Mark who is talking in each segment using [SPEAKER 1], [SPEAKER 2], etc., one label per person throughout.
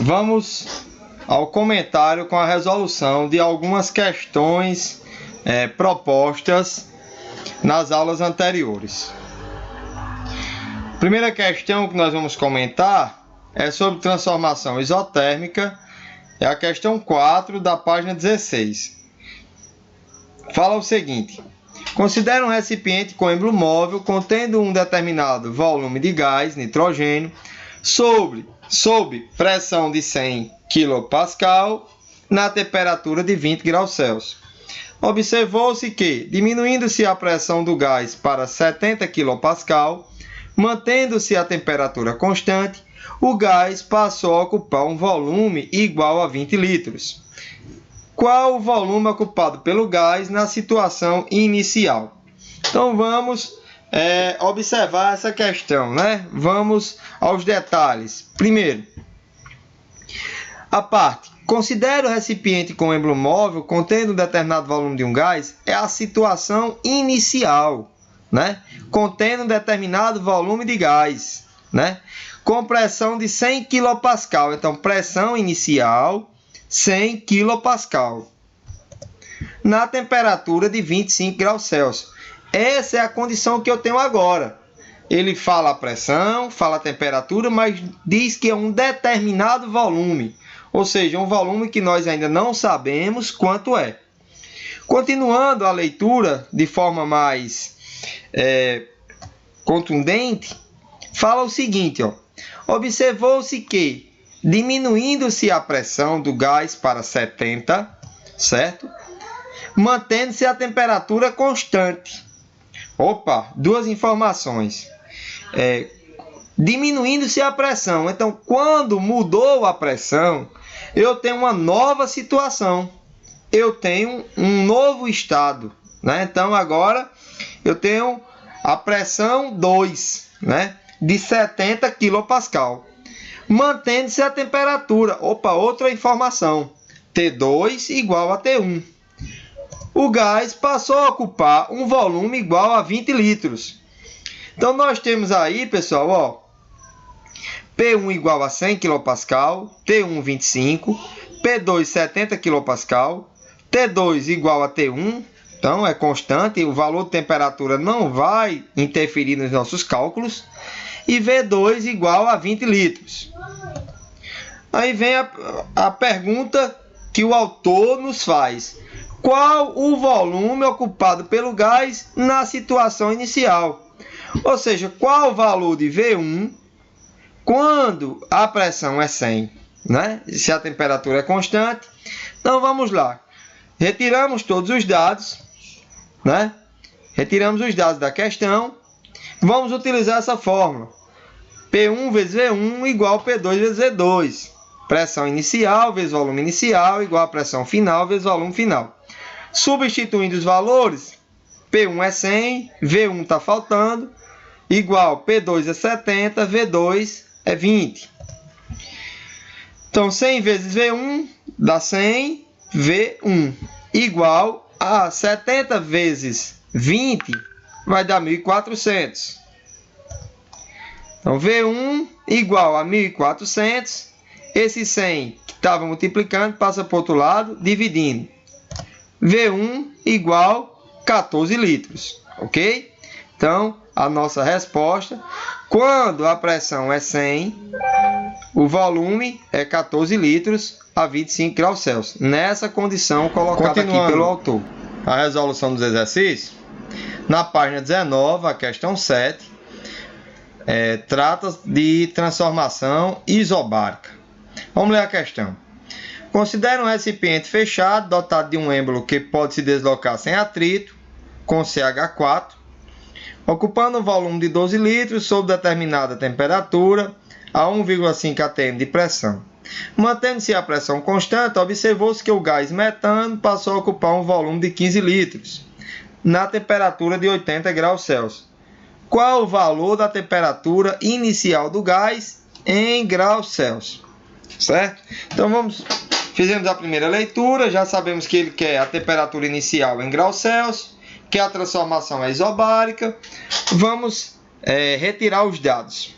[SPEAKER 1] Vamos ao comentário com a resolução de algumas questões propostas nas aulas anteriores. A primeira questão que nós vamos comentar é sobre transformação isotérmica, é a questão 4 da página 16. Fala o seguinte: considere um recipiente com êmbolo móvel contendo um determinado volume de gás, nitrogênio, sob pressão de 100 kPa na temperatura de 20 graus Celsius. Observou-se que, diminuindo-se a pressão do gás para 70 kPa, mantendo-se a temperatura constante, o gás passou a ocupar um volume igual a 20 litros. Qual o volume ocupado pelo gás na situação inicial? Então vamos observar essa questão, né? Vamos aos detalhes. Primeiro, a parte: considere o recipiente com êmbolo móvel contendo um determinado volume de um gás, é a situação inicial, né? Contendo um determinado volume de gás, né? Com pressão de 100 kPa. Então, pressão inicial 100 kPa na temperatura de 25 graus Celsius. Essa é a condição que eu tenho agora. Ele fala a pressão, fala a temperatura, mas diz que é um determinado volume. Ou seja, um volume que nós ainda não sabemos quanto é. Continuando a leitura de forma mais contundente, fala o seguinte, ó: observou-se que, diminuindo-se a pressão do gás para 70, certo? Mantendo-se a temperatura constante. Opa, duas informações. Diminuindo-se a pressão. Então, quando mudou a pressão, eu tenho uma nova situação. Eu tenho um novo estado, né? Então, agora eu tenho a pressão 2, né? De 70 kPa. Mantendo-se a temperatura. Opa, outra informação. T2 igual a T1. O gás passou a ocupar um volume igual a 20 litros. Então, nós temos aí, pessoal, ó, P1 igual a 100 kPa, T1 25, P2 70 kPa, T2 igual a T1, então é constante, o valor de temperatura não vai interferir nos nossos cálculos, e V2 igual a 20 litros. Aí vem a pergunta que o autor nos faz: qual o volume ocupado pelo gás na situação inicial? Ou seja, qual o valor de V1 quando a pressão é 100, né? Se a temperatura é constante. Então vamos lá. Retiramos todos os dados, né? Retiramos os dados da questão. Vamos utilizar essa fórmula: P1 vezes V1 igual a P2 vezes V2. Pressão inicial vezes volume inicial igual a pressão final vezes volume final. Substituindo os valores, P1 é 100, V1 está faltando, igual P2 é 70, V2 é 20. Então, 100 vezes V1 dá 100, V1 igual a 70 vezes 20 vai dar 1.400. Então, V1 igual a 1.400. Esse 100 que estava multiplicando passa para o outro lado, dividindo. V1 igual 14 litros, ok? Então, a nossa resposta: quando a pressão é 100, o volume é 14 litros a 25 graus Celsius. Nessa condição colocada aqui pelo autor. A resolução dos exercícios, na página 19, a questão 7, trata de transformação isobárica. Vamos ler a questão. Considere um recipiente fechado, dotado de um êmbolo que pode se deslocar sem atrito, com CH4, ocupando um volume de 12 litros sob determinada temperatura, a 1,5 atm de pressão. Mantendo-se a pressão constante, observou-se que o gás metano passou a ocupar um volume de 15 litros, na temperatura de 80 graus Celsius. Qual o valor da temperatura inicial do gás em graus Celsius? Certo? Então, fizemos a primeira leitura, já sabemos que ele quer a temperatura inicial em graus Celsius, que a transformação é isobárica. Vamos retirar os dados.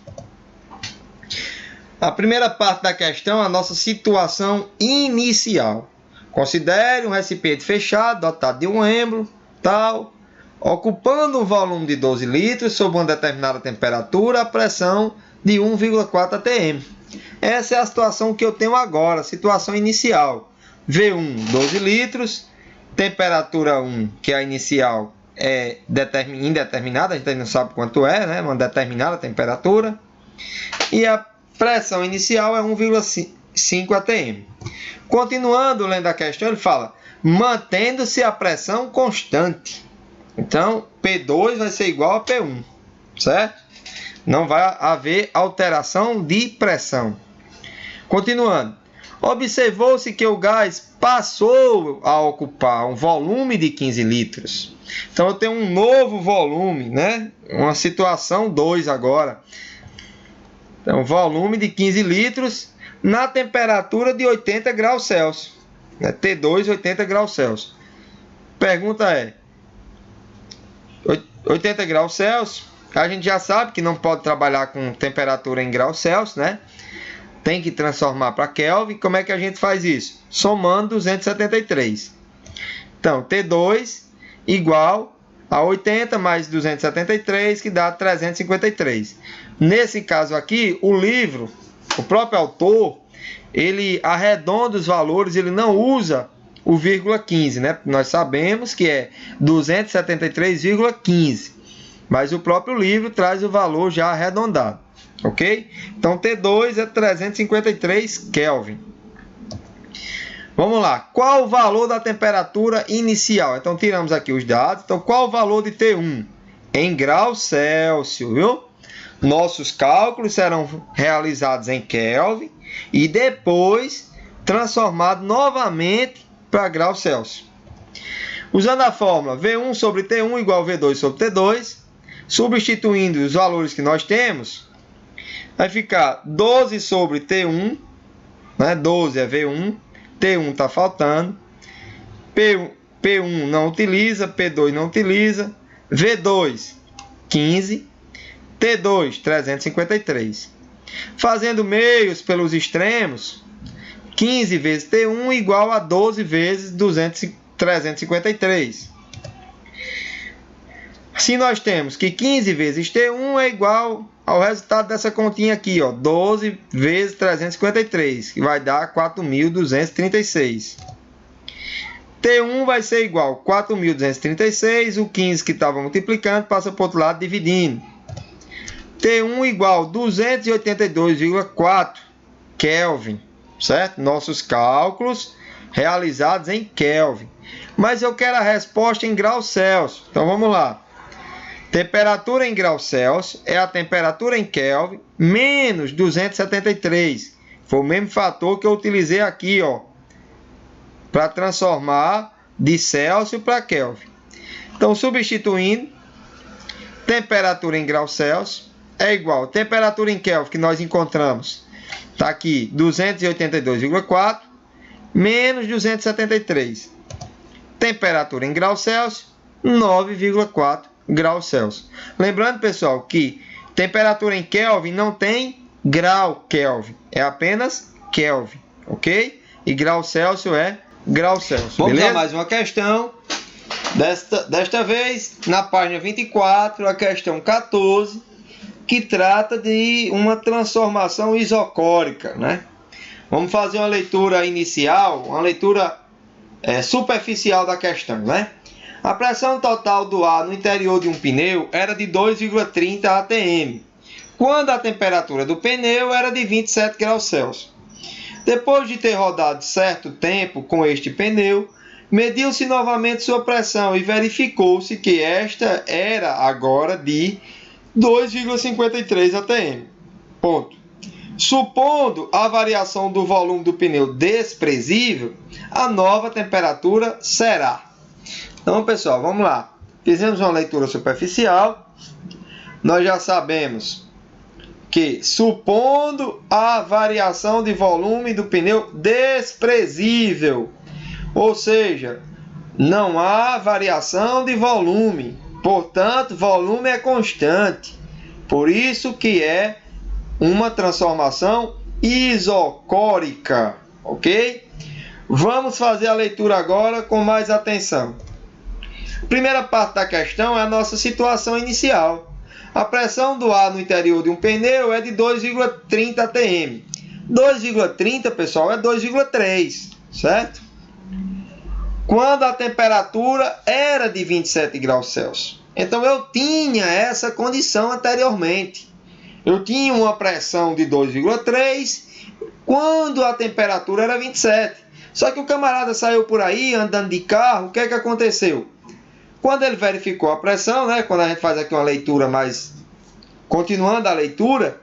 [SPEAKER 1] A primeira parte da questão é a nossa situação inicial. Considere um recipiente fechado, dotado de um êmbolo, tal, ocupando um volume de 12 litros sob uma determinada temperatura, a pressão de 1,4 atm. Essa é a situação que eu tenho agora, situação inicial. V1, 12 litros, temperatura 1, que é a inicial, é indeterminada, a gente não sabe quanto é, né? Uma determinada temperatura. E a pressão inicial é 1,5 atm. Continuando lendo a questão, ele fala, mantendo-se a pressão constante. Então, P2 vai ser igual a P1, certo? Não vai haver alteração de pressão. Continuando. Observou-se que o gás passou a ocupar um volume de 15 litros. Então, eu tenho um novo volume, né? Uma situação 2 agora. Então, volume de 15 litros na temperatura de 80 graus Celsius. T2, 80 graus Celsius. Pergunta é, 80 graus Celsius, a gente já sabe que não pode trabalhar com temperatura em graus Celsius, né? Tem que transformar para Kelvin. Como é que a gente faz isso? Somando 273. Então, T2 igual a 80 mais 273, que dá 353. Nesse caso aqui, o livro, o próprio autor, ele arredonda os valores, ele não usa o vírgula 15, né? Nós sabemos que é 273,15, mas o próprio livro traz o valor já arredondado, ok? Então, T2 é 353 Kelvin. Vamos lá, qual o valor da temperatura inicial? Então, tiramos aqui os dados. Então, qual o valor de T1? Em graus Celsius, viu? Nossos cálculos serão realizados em Kelvin e depois transformados novamente para graus Celsius. Usando a fórmula V1 sobre T1 igual a V2 sobre T2, substituindo os valores que nós temos, vai ficar 12 sobre T1, né? 12 é V1, T1 está faltando, P1 não utiliza, P2 não utiliza, V2 15, T2 353. Fazendo meios pelos extremos, 15 vezes T1 igual a 12 vezes 353. Assim nós temos que 15 vezes T1 é igual ao resultado dessa continha aqui, ó, 12 vezes 353, que vai dar 4.236. T1 vai ser igual a 4.236, o 15 que estava multiplicando passa para o outro lado dividindo. T1 igual a 282,4 Kelvin, certo? Nossos cálculos realizados em Kelvin. Mas eu quero a resposta em graus Celsius. Então vamos lá. Temperatura em graus Celsius é a temperatura em Kelvin menos 273. Foi o mesmo fator que eu utilizei aqui, ó, para transformar de Celsius para Kelvin. Então, substituindo, temperatura em graus Celsius é igual a temperatura em Kelvin que nós encontramos. Está aqui 282,4 menos 273. Temperatura em graus Celsius, 9,4 graus Celsius. Lembrando, pessoal, que temperatura em Kelvin não tem grau Kelvin, é apenas Kelvin, ok? E grau Celsius é grau Celsius. Vamos a mais uma questão. Desta vez, na página 24, a questão 14, que trata de uma transformação isocórica, né? Vamos fazer uma leitura inicial, uma leitura superficial da questão, né? A pressão total do ar no interior de um pneu era de 2,30 atm, quando a temperatura do pneu era de 27 graus Celsius. Depois de ter rodado certo tempo com este pneu, mediu-se novamente sua pressão e verificou-se que esta era agora de 2,53 atm. Ponto. Supondo a variação do volume do pneu desprezível, a nova temperatura será. Então, pessoal, vamos lá. Fizemos uma leitura superficial. Nós já sabemos que, supondo a variação de volume do pneu desprezível, ou seja, não há variação de volume, portanto, volume é constante. Por isso que é uma transformação isocórica, ok? Vamos fazer a leitura agora com mais atenção. Primeira parte da questão é a nossa situação inicial. A pressão do ar no interior de um pneu é de 2,30 atm. 2,30, pessoal, é 2,3, certo? Quando a temperatura era de 27 graus Celsius. Então, eu tinha essa condição anteriormente. Eu tinha uma pressão de 2,3 quando a temperatura era 27. Só que o camarada saiu por aí andando de carro, o que é que aconteceu? Quando ele verificou a pressão, né, quando a gente faz aqui uma leitura mais... Continuando a leitura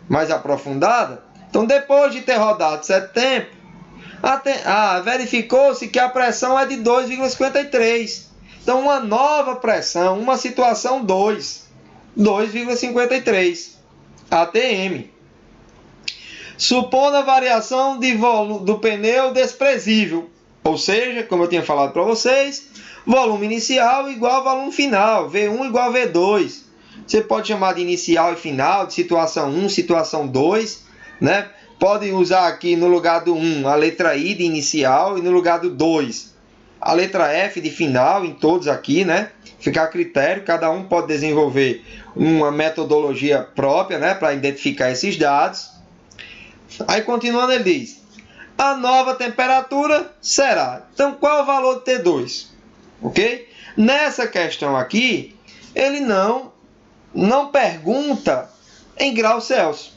[SPEAKER 1] mais aprofundada, então depois de ter rodado certo tempo, verificou-se que a pressão é de 2,53. Então uma nova pressão, uma situação 2,53 atm. Supondo a variação de volume do pneu desprezível, ou seja, como eu tinha falado para vocês, volume inicial igual ao volume final, V1 igual a V2. Você pode chamar de inicial e final, de situação 1, situação 2, né? Pode usar aqui no lugar do 1 a letra I de inicial e no lugar do 2 a letra F de final, em todos aqui, né? Fica a critério, cada um pode desenvolver uma metodologia própria, né, para identificar esses dados. Aí continuando ele diz, a nova temperatura será, então qual é o valor de T2? Ok? Nessa questão aqui, ele não pergunta em graus Celsius,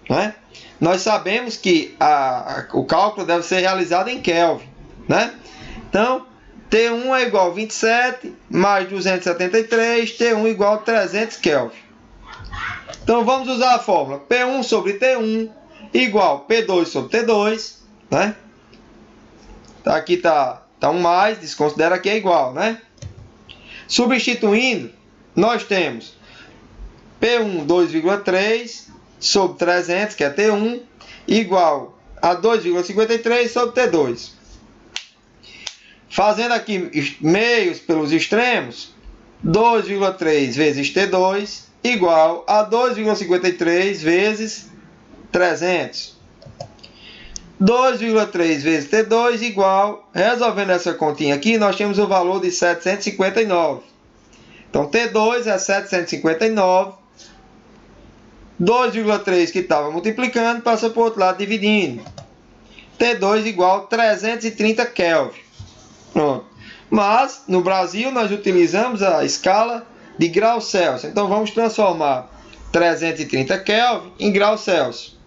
[SPEAKER 1] né? Nós sabemos que o cálculo deve ser realizado em Kelvin, né? Então, T1 é igual a 27 mais 273, T1 igual a 300 Kelvin. Então, vamos usar a fórmula P1 sobre T1 igual a P2 sobre T2, né? Aqui tá um mais, desconsidera que é igual, né? Substituindo, nós temos P1 2,3 sobre 300, que é T1, igual a 2,53 sobre T2. Fazendo aqui meios pelos extremos, 2,3 vezes T2 igual a 2,53 vezes 300. 2,3 vezes T2 igual, resolvendo essa continha aqui, nós temos o valor de 759. Então, T2 é 759. 2,3 que estava multiplicando, passa para o outro lado dividindo. T2 igual a 330 Kelvin. Pronto. Mas, no Brasil, nós utilizamos a escala de graus Celsius. Então, vamos transformar 330 Kelvin em graus Celsius.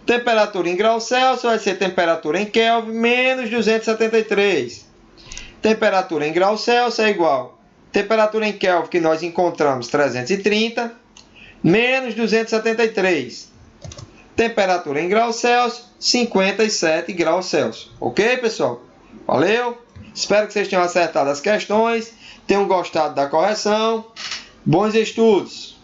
[SPEAKER 1] Temperatura em graus Celsius vai ser temperatura em Kelvin menos 273. Temperatura em graus Celsius é igual a temperatura em Kelvin que nós encontramos 330 menos 273. Temperatura em graus Celsius 57 graus Celsius. Ok, pessoal? Valeu! Espero que vocês tenham acertado as questões, tenham gostado da correção. Bons estudos!